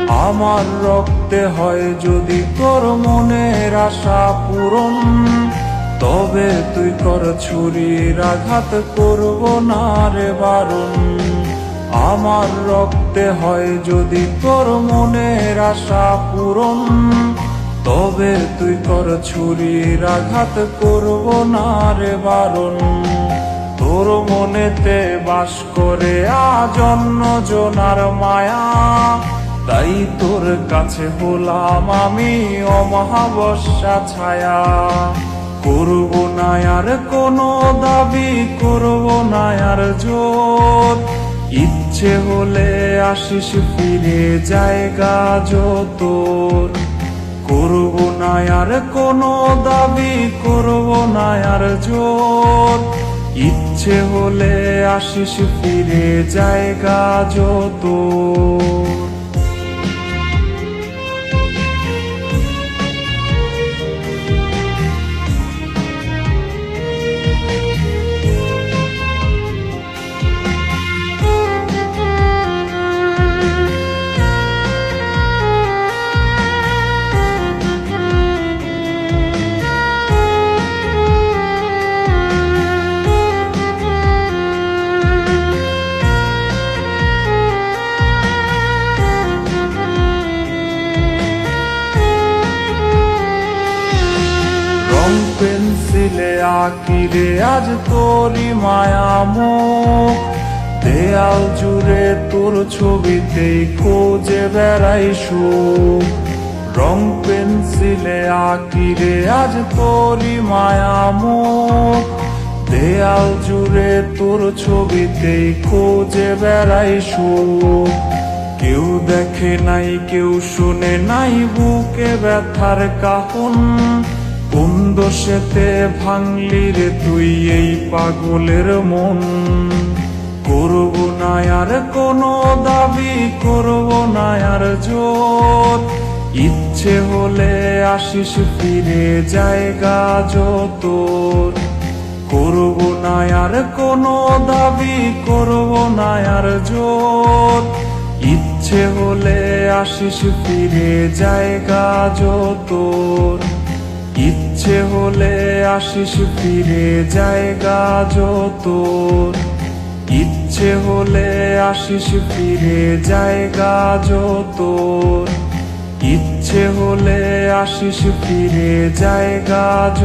আমার রক্তে হয় যদি তোর মনের আশা পূরণ, তবে তুই কর ছুরির আঘাত, করব না রে বারণ। আমার রক্তে হয় যদি তোর মনের আশা পূরণ, তবে তুই কর ছুরির আঘাত, করব না রে বারণ। তোর মনেতে বাস করে আজন্য জনার মায়া, তাই তোর কাছে হলাম আমি অমাবস্যা ছায়া। করব না আর কোনো দাবি, করব না আর জোর, ইচ্ছে হলে আসিস ফিরে জায়গা তোর। করব না আর কোনো দাবি, করব না আর জোর, ইচ্ছে হলে আসিস ফিরে জায়গা তোর। পেন্সিলে আঁকি রে আজ তোরি মায়া মুখ, দেয়াল জুড়ে তোর ছবিতেই খোঁজে বেড়াই সুখ। রং পেন্সিলে আঁকি রে আজ তোরি মায়া মুখ, দেয়াল জুড়ে তোর ছবিতেই খোঁজে বেড়াই সুখ। কেউ দেখে নাই কেউ শুনে নাই বুকে ব্যথার কাহন, কোন দোষেতে ভাঙলি রে তুই এই পাগলের মন। করব না আর কোনো দাবি, করব না আর জোর, ইচ্ছে হলে আসিস ফিরে জায়গা তোর। করব না আর কোনো দাবি, করব না আর জোর, ইচ্ছে হলে আসিস ফিরে জায়গা তোর। ইচ্ছে হলে আসিস ফিরে জায়গা তোর, ইচ্ছে হলে আসিস ফিরে জায়গা তোর, ইচ্ছে হলে আসিস ফিরে জায়গা